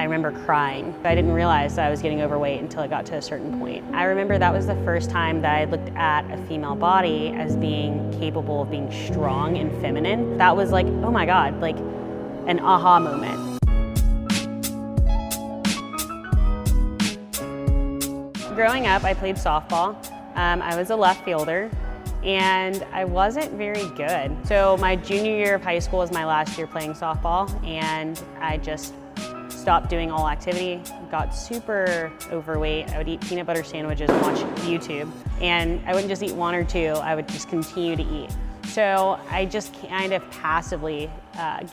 I remember crying. I didn't realize that I was getting overweight until it got to a certain point. I remember that was the first time that I looked at a female body as being capable of being strong and feminine. That was like, oh my God, like an aha moment. Growing up, I played softball. I was a left fielder, and I wasn't very good. So my junior year of high school was my last year playing softball, and I just stopped doing all activity, got super overweight. I would eat peanut butter sandwiches and watch YouTube, and I wouldn't just eat one or two, I would just continue to eat. So I just kind of passively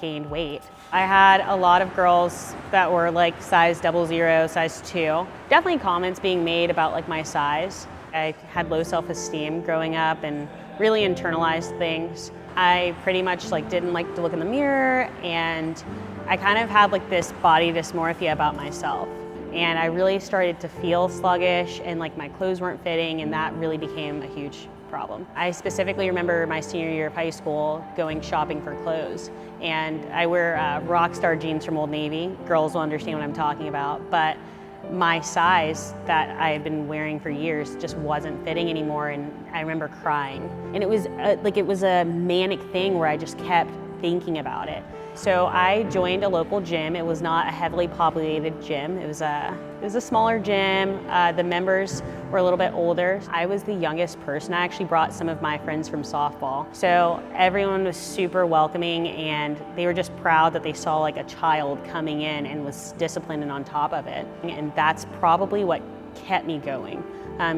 gained weight. I had a lot of girls that were like size 00, size 2. Definitely comments being made about like my size. I had low self-esteem growing up and really internalized things. I pretty much like didn't like to look in the mirror, and I kind of had like this body dysmorphia about myself. And I really started to feel sluggish, and like my clothes weren't fitting, and that really became a huge problem. I specifically remember my senior year of high school going shopping for clothes, and I wear Rockstar jeans from Old Navy. Girls will understand what I'm talking about, but my size that I had been wearing for years just wasn't fitting anymore, and I remember crying. And it was a manic thing where I just kept thinking about it. So I joined a local gym. It was not a heavily populated gym. It was a smaller gym. The members were a little bit older. I was the youngest person. I actually brought some of my friends from softball. So everyone was super welcoming, and they were just proud that they saw like a child coming in and was disciplined and on top of it. And that's probably what kept me going.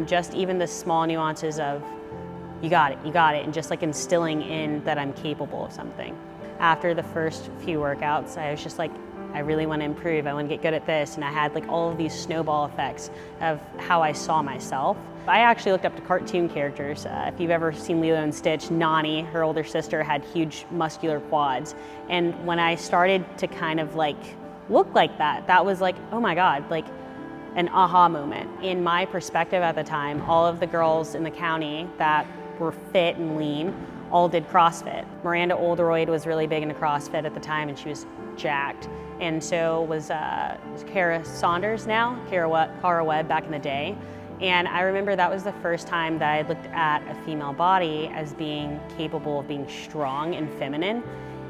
Just even the small nuances of, you got it, and just like instilling in that I'm capable of something. After the first few workouts, I was just like, I really want to improve. I want to get good at this. And I had like all of these snowball effects of how I saw myself. I actually looked up to cartoon characters. If you've ever seen Lilo and Stitch, Nani, her older sister, had huge muscular quads. And when I started to kind of like look like that, that was like, oh my God, like an aha moment. In my perspective at the time, all of the girls in the county that were fit and lean all did CrossFit. Miranda Oldroyd was really big into CrossFit at the time, and she was jacked. And so was Kara Saunders now, Cara Webb back in the day. And I remember that was the first time that I looked at a female body as being capable of being strong and feminine.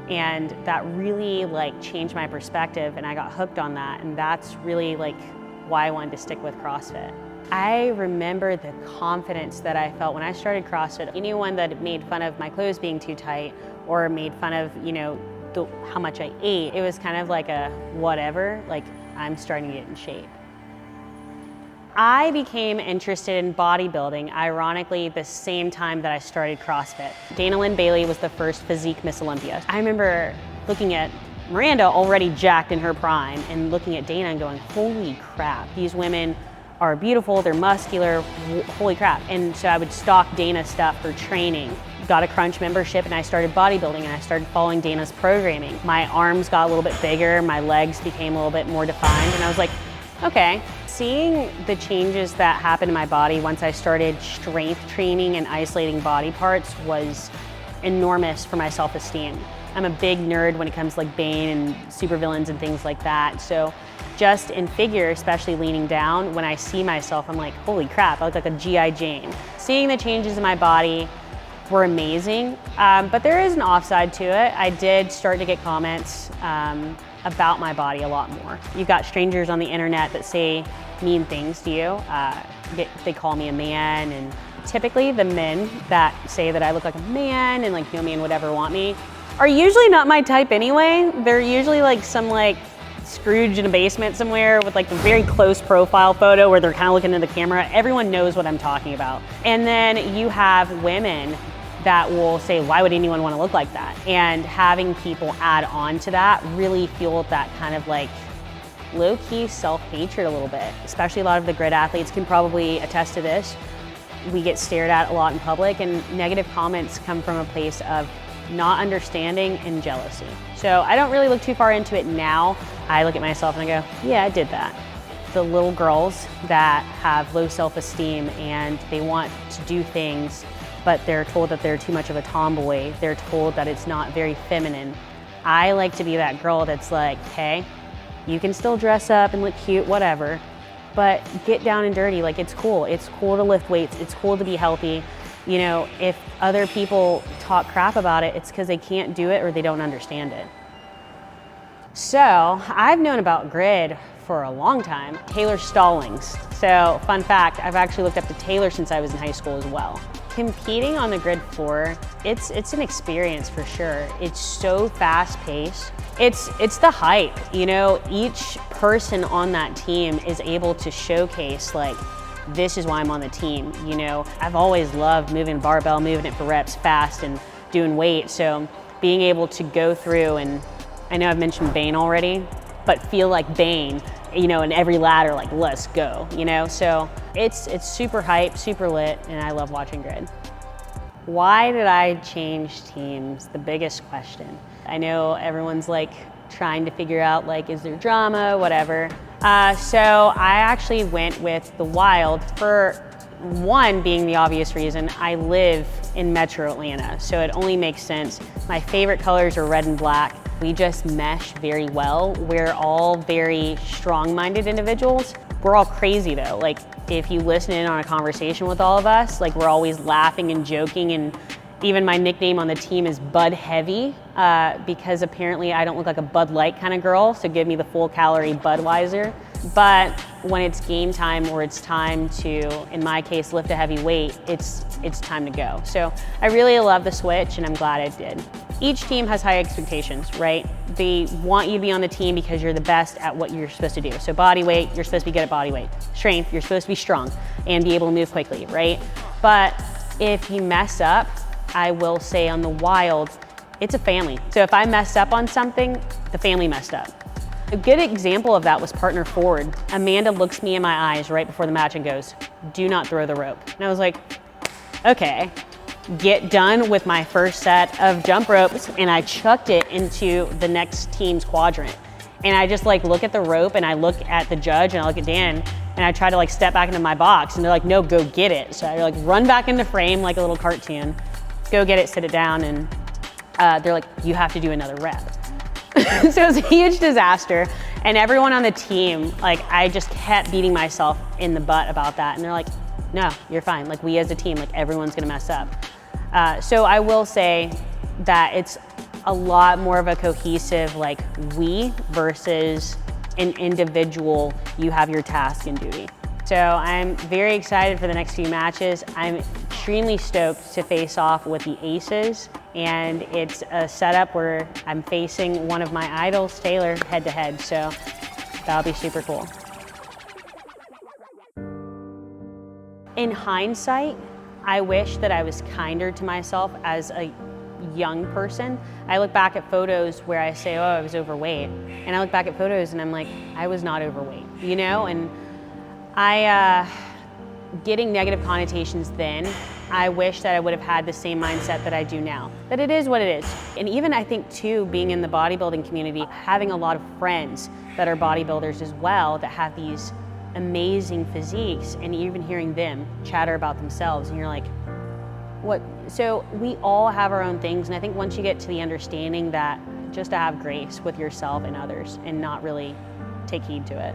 And that really like changed my perspective, and I got hooked on that. And that's really like why I wanted to stick with CrossFit. I remember the confidence that I felt when I started CrossFit. Anyone that made fun of my clothes being too tight or made fun of, how much I ate, it was kind of like a whatever, like I'm starting to get in shape. I became interested in bodybuilding, ironically, the same time that I started CrossFit. Dana Lynn Bailey was the first physique Miss Olympia. I remember looking at Miranda already jacked in her prime and looking at Dana and going, holy crap, these women are beautiful, they're muscular, holy crap. And so I would stock Dana's stuff for training. Got a Crunch membership, and I started bodybuilding, and I started following Dana's programming. My arms got a little bit bigger, my legs became a little bit more defined, and I was like, okay. Seeing the changes that happened in my body once I started strength training and isolating body parts was enormous for my self-esteem. I'm a big nerd when it comes to like Bane and supervillains and things like that. So just in figure, especially leaning down, when I see myself, I'm like, holy crap, I look like a G.I. Jane. Seeing the changes in my body were amazing, but there is an offside to it. I did start to get comments about my body a lot more. You've got strangers on the internet that say mean things to you. They call me a man, and typically the men that say that I look like a man and like no man would ever want me are usually not my type anyway. They're usually like some like Scrooge in a basement somewhere with like a very close profile photo where they're kind of looking into the camera. Everyone knows what I'm talking about. And then you have women that will say, why would anyone want to look like that? And having people add on to that really fueled that kind of like low-key self-hatred a little bit. Especially a lot of the grit athletes can probably attest to this. We get stared at a lot in public, and negative comments come from a place of not understanding and jealousy. So I don't really look too far into it now. I look at myself and I go, yeah, I did that. The little girls that have low self-esteem and they want to do things, but they're told that they're too much of a tomboy. They're told that it's not very feminine. I like to be that girl that's like, hey, You can still dress up and look cute, whatever, but get down and dirty. Like, it's cool. It's cool to lift weights. It's cool to be healthy. You know, if other people talk crap about it, it's because they can't do it or they don't understand it. So I've known about grid for a long time. Taylor Stallings. So fun fact, I've actually looked up to Taylor since I was in high school as well. Competing on the grid floor, it's an experience for sure. It's so fast paced. It's the hype, you know, each person on that team is able to showcase, like, this is why I'm on the team. You know, I've always loved moving barbell, moving it for reps fast and doing weight. So being able to go through, and I know I've mentioned bane already, but feel like bane, you know, in every ladder, like, let's go, you know? So it's super hype, super lit, and I love watching grid. Why did I change teams? The biggest question. I know everyone's like trying to figure out, like, is there drama, whatever. So I actually went with the Wild for one being the obvious reason. I live in Metro Atlanta, so it only makes sense. My favorite colors are red and black. We just mesh very well. We're all very strong-minded individuals. We're all crazy though. Like, if you listen in on a conversation with all of us, like, we're always laughing and joking, and even my nickname on the team is Bud Heavy, because apparently I don't look like a Bud Light kind of girl, so give me the full calorie Budweiser. But when it's game time, or it's time to, in my case, lift a heavy weight, it's time to go. So I really love the switch, and I'm glad I did. Each team has high expectations, right? They want you to be on the team because you're the best at what you're supposed to do. So body weight, you're supposed to be good at body weight. Strength, you're supposed to be strong and be able to move quickly, right? But if you mess up, I will say on the Wild, it's a family. So if I messed up on something, the family messed up. A good example of that was partner forward. Amanda looks me in my eyes right before the match and goes, "Do not throw the rope." And I was like, okay. Get done with my first set of jump ropes, and I chucked it into the next team's quadrant. And I just, like, look at the rope, and I look at the judge, and I look at Dan, and I try to, like, step back into my box, and they're like, no, go get it. So I, like, run back into frame like a little cartoon, go get it, sit it down, and they're like, you have to do another rep. So it was a huge disaster, and everyone on the team, like, I just kept beating myself in the butt about that, and they're like, no, you're fine. Like, we as a team, like, everyone's gonna mess up. So I will say that it's a lot more of a cohesive, like, we versus an individual, you have your task and duty. So I'm very excited for the next few matches. I'm extremely stoked to face off with the Aces, and it's a setup where I'm facing one of my idols, Taylor, head to head. So that'll be super cool. In hindsight, I wish that I was kinder to myself as a young person. I look back at photos where I say, oh, I was overweight. And I look back at photos and I'm like, I was not overweight, you know? And getting negative connotations then, I wish that I would have had the same mindset that I do now. That it is what it is. And even I think too, being in the bodybuilding community, having a lot of friends that are bodybuilders as well, that have these amazing physiques, and even hearing them chatter about themselves, and you're like, what? So we all have our own things, and I think once you get to the understanding that just to have grace with yourself and others and not really take heed to it.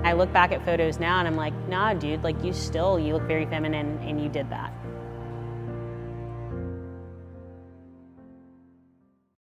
I look back at photos now and I'm like, nah, dude, like, you look very feminine and you did that.